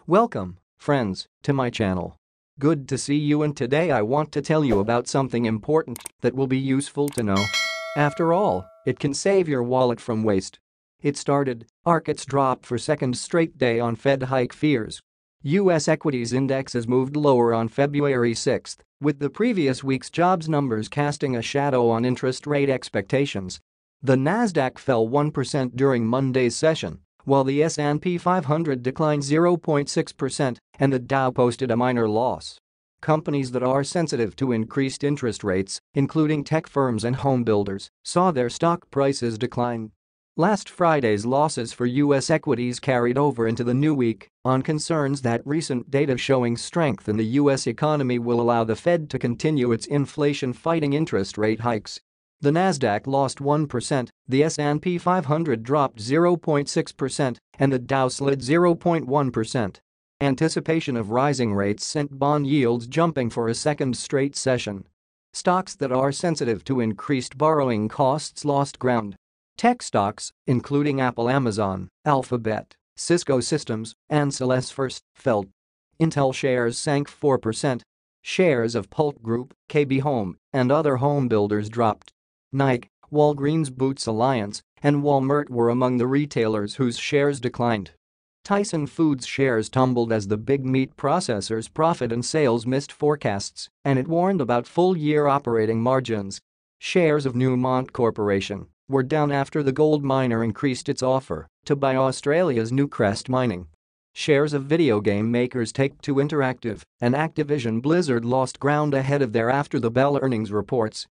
Welcome, friends, to my channel. Good to see you, and today I want to tell you about something important that will be useful to know. After all, it can save your wallet from waste. It started, markets dropped for second straight day on Fed hike fears. U.S. equities indexes moved lower on February 6, with the previous week's jobs numbers casting a shadow on interest rate expectations. The Nasdaq fell 1% during Monday's session, while the S&P 500 declined 0.6% and the Dow posted a minor loss. Companies that are sensitive to increased interest rates, including tech firms and home builders, saw their stock prices decline. Last Friday's losses for U.S. equities carried over into the new week on concerns that recent data showing strength in the U.S. economy will allow the Fed to continue its inflation-fighting interest rate hikes. The Nasdaq lost 1%, the S&P 500 dropped 0.6%, and the Dow slid 0.1%. Anticipation of rising rates sent bond yields jumping for a second straight session. Stocks that are sensitive to increased borrowing costs lost ground. Tech stocks, including Apple, Amazon, Alphabet, Cisco Systems, and Salesforce, fell. Intel shares sank 4%. Shares of Pulp Group, KB Home, and other home builders dropped. Nike, Walgreens Boots Alliance, and Walmart were among the retailers whose shares declined. Tyson Foods shares tumbled as the big meat processor's profit and sales missed forecasts, and it warned about full-year operating margins. Shares of Newmont Corporation were down after the gold miner increased its offer to buy Australia's Newcrest Mining. Shares of video game makers Take-Two Interactive and Activision Blizzard lost ground ahead of their after-the-bell earnings reports.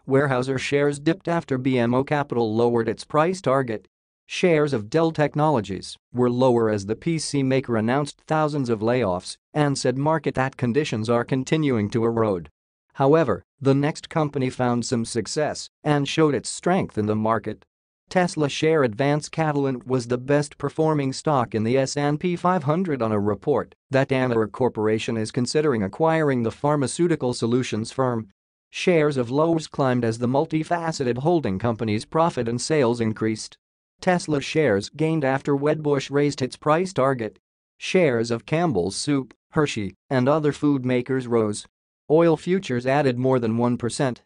Weyerhaeuser shares dipped after BMO Capital lowered its price target. Shares of Dell Technologies were lower as the PC maker announced thousands of layoffs and said market conditions are continuing to erode. However, the next company found some success and showed its strength in the market. Tesla share advanced Catalent was the best-performing stock in the S&P 500 on a report that Danaher Corporation is considering acquiring the pharmaceutical solutions firm. Shares of Lowe's climbed as the multifaceted holding company's profit and sales increased. Tesla shares gained after Wedbush raised its price target. Shares of Campbell's Soup, Hershey, and other food makers rose. Oil futures added more than 1%.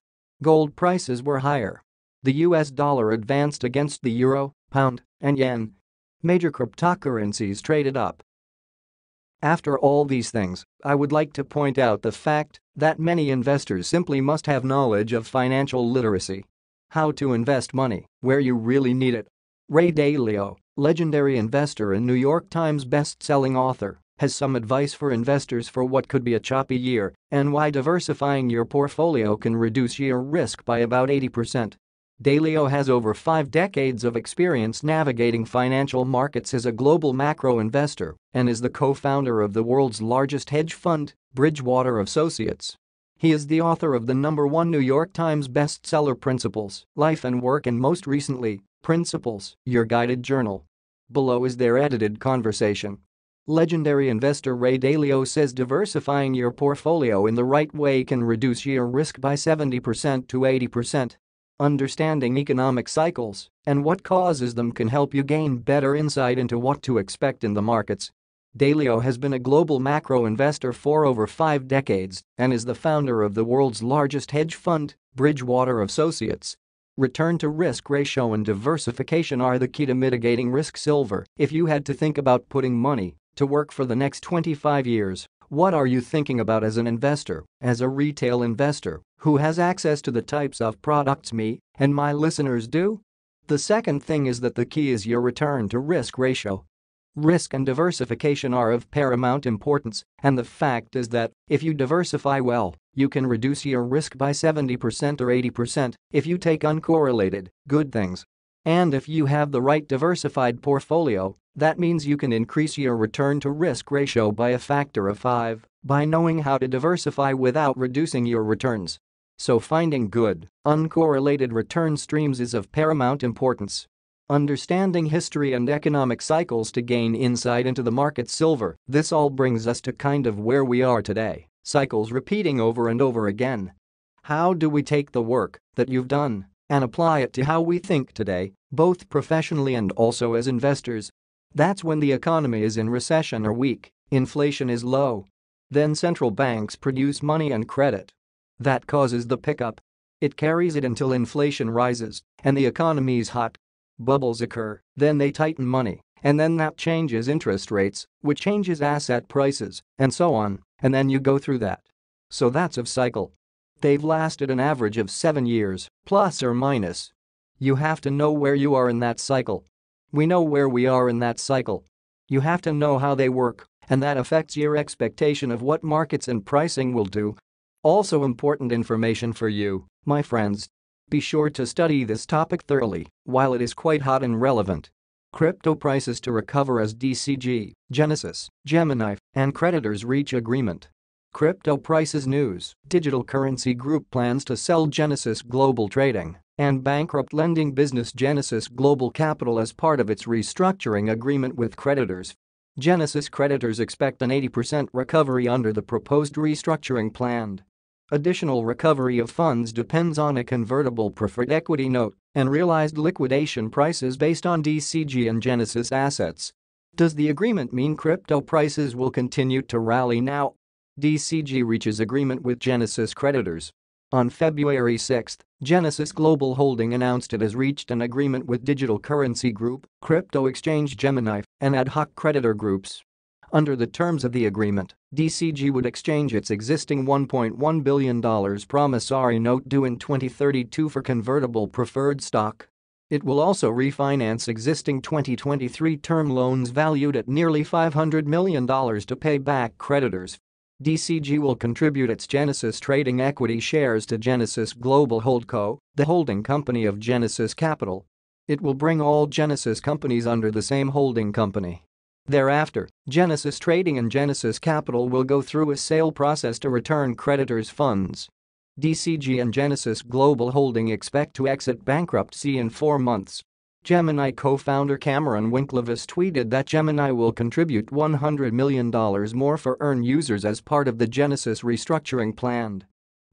Gold prices were higher. The US dollar advanced against the euro, pound, and yen. Major cryptocurrencies traded up. After all these things, I would like to point out the fact that many investors simply must have knowledge of financial literacy. How to invest money where you really need it. Ray Dalio, legendary investor and New York Times best-selling author, has some advice for investors for what could be a choppy year and why diversifying your portfolio can reduce your risk by about 80%. Dalio has over 5 decades of experience navigating financial markets as a global macro investor and is the co-founder of the world's largest hedge fund, Bridgewater Associates. He is the author of the #1 New York Times bestseller Principles, Life and Work, and most recently, Principles, Your Guided Journal. Below is their edited conversation. Legendary investor Ray Dalio says diversifying your portfolio in the right way can reduce your risk by 70% to 80%. Understanding economic cycles and what causes them can help you gain better insight into what to expect in the markets. Dalio has been a global macro investor for over 5 decades and is the founder of the world's largest hedge fund, Bridgewater Associates. Return to risk ratio and diversification are the key to mitigating risk. Silver. If you had to think about putting money to work for the next 25 years, what are you thinking about as an investor, as a retail investor who has access to the types of products me and my listeners do? The second thing is that the key is your return to risk ratio. Risk and diversification are of paramount importance, and the fact is that if you diversify well, you can reduce your risk by 70% or 80% if you take uncorrelated, good things. And if you have the right diversified portfolio, that means you can increase your return to risk ratio by a factor of 5 by knowing how to diversify without reducing your returns. So finding good, uncorrelated return streams is of paramount importance. Understanding history and economic cycles to gain insight into the market. Silver. This all brings us to kind of where we are today, cycles repeating over and over again. How do we take the work that you've done and apply it to how we think today, both professionally and also as investors? That's when the economy is in recession or weak, Inflation is low. Then central banks produce money and credit. That causes the pickup. It carries it until inflation rises and the economy's hot. Bubbles occur, then they tighten money, and then that changes interest rates, which changes asset prices, and so on, and then you go through that. So that's a cycle. They've lasted an average of 7 years, plus or minus. You have to know where you are in that cycle. We know where we are in that cycle. You have to know how they work, and that affects your expectation of what markets and pricing will do. Also important information for you, my friends. Be sure to study this topic thoroughly while it is quite hot and relevant. Crypto prices to recover as DCG, Genesis, Gemini, and creditors reach agreement. Crypto prices news. Digital Currency Group plans to sell Genesis Global Trading and bankrupt lending business Genesis Global Capital as part of its restructuring agreement with creditors. Genesis creditors expect an 80% recovery under the proposed restructuring plan. Additional recovery of funds depends on a convertible preferred equity note and realized liquidation prices based on DCG and Genesis assets. Does the agreement mean crypto prices will continue to rally now? DCG reaches agreement with Genesis creditors. On February 6, Genesis Global Holding announced it has reached an agreement with Digital Currency Group, crypto exchange Gemini, and ad hoc creditor groups. Under the terms of the agreement, DCG would exchange its existing $1.1 billion promissory note due in 2032 for convertible preferred stock. It will also refinance existing 2023 term loans valued at nearly $500 million to pay back creditors. DCG will contribute its Genesis trading equity shares to Genesis Global Holdco, the holding company of Genesis Capital. It will bring all Genesis companies under the same holding company. Thereafter, Genesis Trading and Genesis Capital will go through a sale process to return creditors' funds. DCG and Genesis Global Holding expect to exit bankruptcy in 4 months. Gemini co-founder Cameron Winklevis tweeted that Gemini will contribute $100 million more for EARN users as part of the Genesis restructuring plan.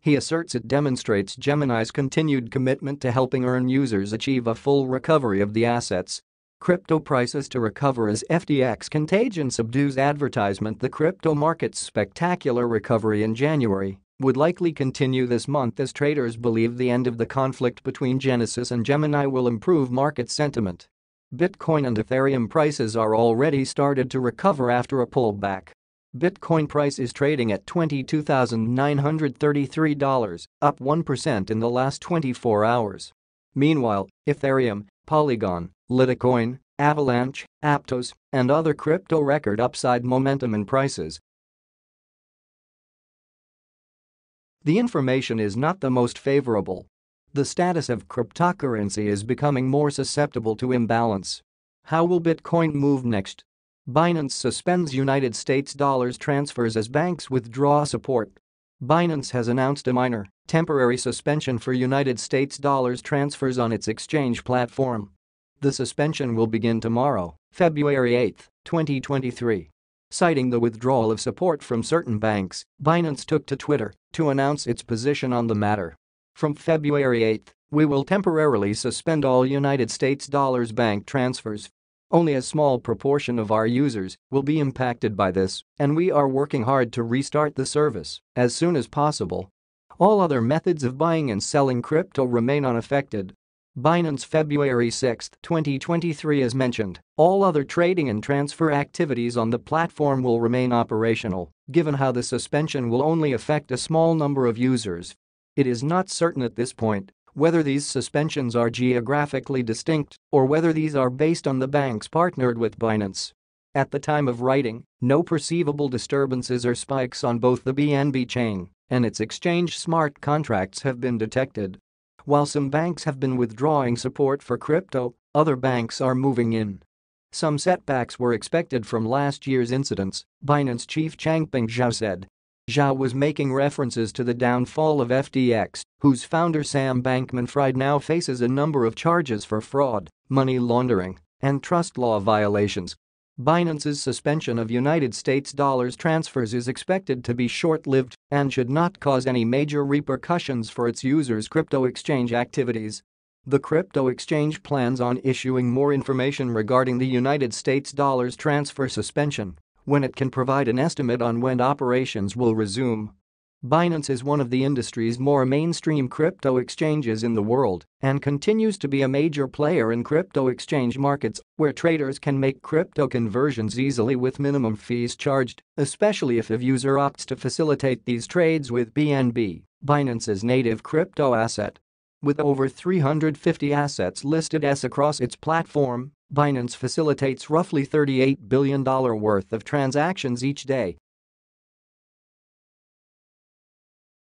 He asserts it demonstrates Gemini's continued commitment to helping EARN users achieve a full recovery of the assets. Crypto prices to recover as FTX contagion subdues advertisement. The crypto market's spectacular recovery in January would likely continue this month as traders believe the end of the conflict between Genesis and Gemini will improve market sentiment. Bitcoin and Ethereum prices are already started to recover after a pullback. Bitcoin price is trading at $22,933, up 1% in the last 24 hours. Meanwhile, Ethereum, Polygon, Litecoin, Avalanche, Aptos, and other crypto record upside momentum in prices. The information is not the most favorable. The status of cryptocurrency is becoming more susceptible to imbalance. How will Bitcoin move next? Binance suspends United States dollars transfers as banks withdraw support. Binance has announced a minor, temporary suspension for United States dollars transfers on its exchange platform. The suspension will begin tomorrow, February 8, 2023. Citing the withdrawal of support from certain banks, Binance took to Twitter to announce its position on the matter. From February 8, we will temporarily suspend all United States dollars bank transfers. Only a small proportion of our users will be impacted by this, and we are working hard to restart the service as soon as possible. All other methods of buying and selling crypto remain unaffected. Binance February 6, 2023 as mentioned, all other trading and transfer activities on the platform will remain operational, given how the suspension will only affect a small number of users. It is not certain at this point whether these suspensions are geographically distinct or whether these are based on the banks partnered with Binance. At the time of writing, no perceivable disturbances or spikes on both the BNB chain and its exchange smart contracts have been detected. While some banks have been withdrawing support for crypto, other banks are moving in. Some setbacks were expected from last year's incidents, Binance chief Changpeng Zhao said. Zhao was making references to the downfall of FTX, whose founder Sam Bankman-Fried now faces a number of charges for fraud, money laundering, and trust law violations. Binance's suspension of United States dollars transfers is expected to be short-lived and should not cause any major repercussions for its users' crypto exchange activities. The crypto exchange plans on issuing more information regarding the United States dollars transfer suspension when it can provide an estimate on when operations will resume. Binance is one of the industry's more mainstream crypto exchanges in the world and continues to be a major player in crypto exchange markets where traders can make crypto conversions easily with minimum fees charged, especially if a user opts to facilitate these trades with BNB, Binance's native crypto asset. With over 350 assets listed across its platform, Binance facilitates roughly $38 billion worth of transactions each day.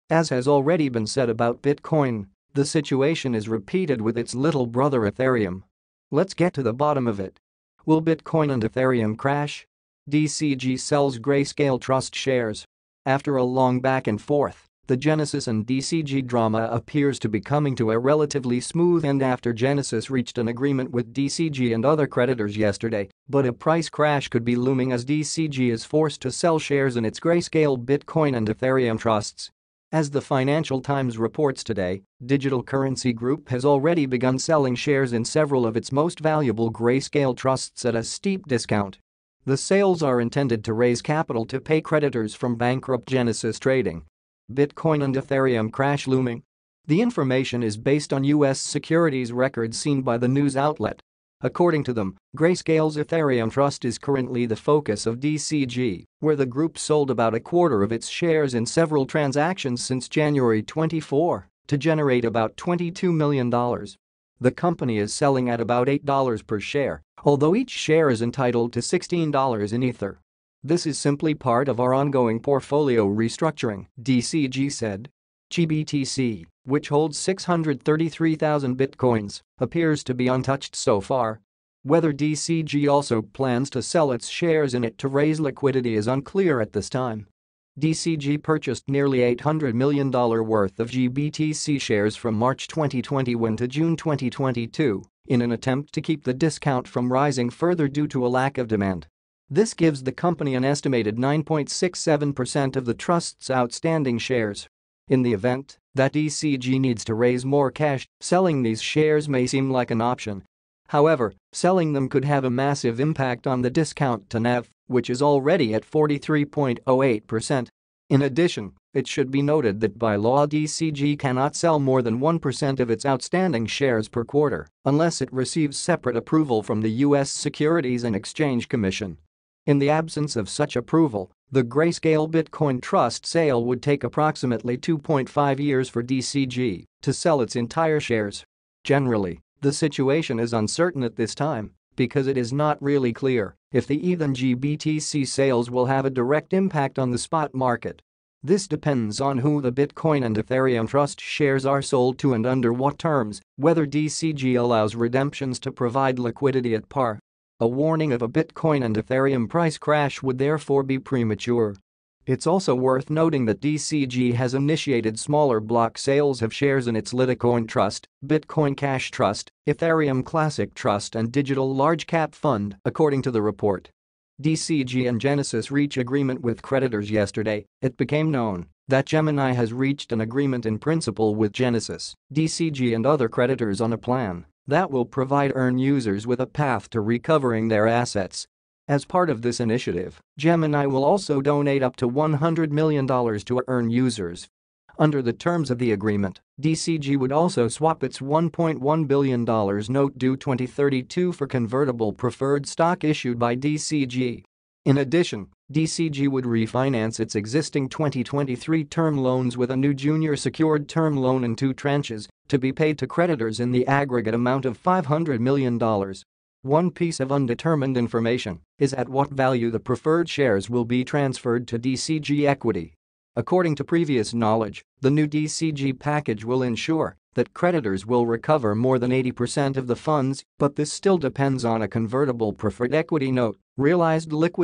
As has already been said about Bitcoin, the situation is repeated with its little brother Ethereum. Let's get to the bottom of it. Will Bitcoin and Ethereum crash? DCG sells Grayscale Trust shares. After a long back and forth, the Genesis and DCG drama appears to be coming to a relatively smooth end after Genesis reached an agreement with DCG and other creditors yesterday, but a price crash could be looming as DCG is forced to sell shares in its Grayscale Bitcoin and Ethereum trusts. As the Financial Times reports today, Digital Currency Group has already begun selling shares in several of its most valuable Grayscale trusts at a steep discount. The sales are intended to raise capital to pay creditors from bankrupt Genesis Trading. Bitcoin and Ethereum crash looming? The information is based on U.S. securities records seen by the news outlet. According to them, Grayscale's Ethereum Trust is currently the focus of DCG, where the group sold about a quarter of its shares in several transactions since January 24 to generate about $22 million. The company is selling at about $8 per share, although each share is entitled to $16 in Ether. This is simply part of our ongoing portfolio restructuring, DCG said. GBTC, which holds 633,000 bitcoins, appears to be untouched so far. Whether DCG also plans to sell its shares in it to raise liquidity is unclear at this time. DCG purchased nearly $800 million worth of GBTC shares from March 2021 to June 2022 in an attempt to keep the discount from rising further due to a lack of demand. This gives the company an estimated 9.67% of the trust's outstanding shares. In the event that DCG needs to raise more cash, selling these shares may seem like an option. However, selling them could have a massive impact on the discount to NAV, which is already at 43.08%. In addition, it should be noted that by law DCG cannot sell more than 1% of its outstanding shares per quarter unless it receives separate approval from the U.S. Securities and Exchange Commission. In the absence of such approval, the Grayscale Bitcoin Trust sale would take approximately 2.5 years for DCG to sell its entire shares. Generally, the situation is uncertain at this time because it is not really clear if the ETH and GBTC sales will have a direct impact on the spot market. This depends on who the Bitcoin and Ethereum Trust shares are sold to and under what terms, whether DCG allows redemptions to provide liquidity at par. A warning of a Bitcoin and Ethereum price crash would therefore be premature. It's also worth noting that DCG has initiated smaller block sales of shares in its Litecoin Trust, Bitcoin Cash Trust, Ethereum Classic Trust and Digital Large Cap Fund, according to the report. DCG and Genesis reach agreement with creditors yesterday. It became known that Gemini has reached an agreement in principle with Genesis, DCG and other creditors on a plan that will provide EARN users with a path to recovering their assets. As part of this initiative, Gemini will also donate up to $100 million to EARN users. Under the terms of the agreement, DCG would also swap its $1.1 billion note due 2032 for convertible preferred stock issued by DCG. In addition, DCG would refinance its existing 2023 term loans with a new junior secured term loan in 2 tranches to be paid to creditors in the aggregate amount of $500 million. One piece of undetermined information is at what value the preferred shares will be transferred to DCG equity. According to previous knowledge, the new DCG package will ensure that creditors will recover more than 80% of the funds, but this still depends on a convertible preferred equity note, realized liquid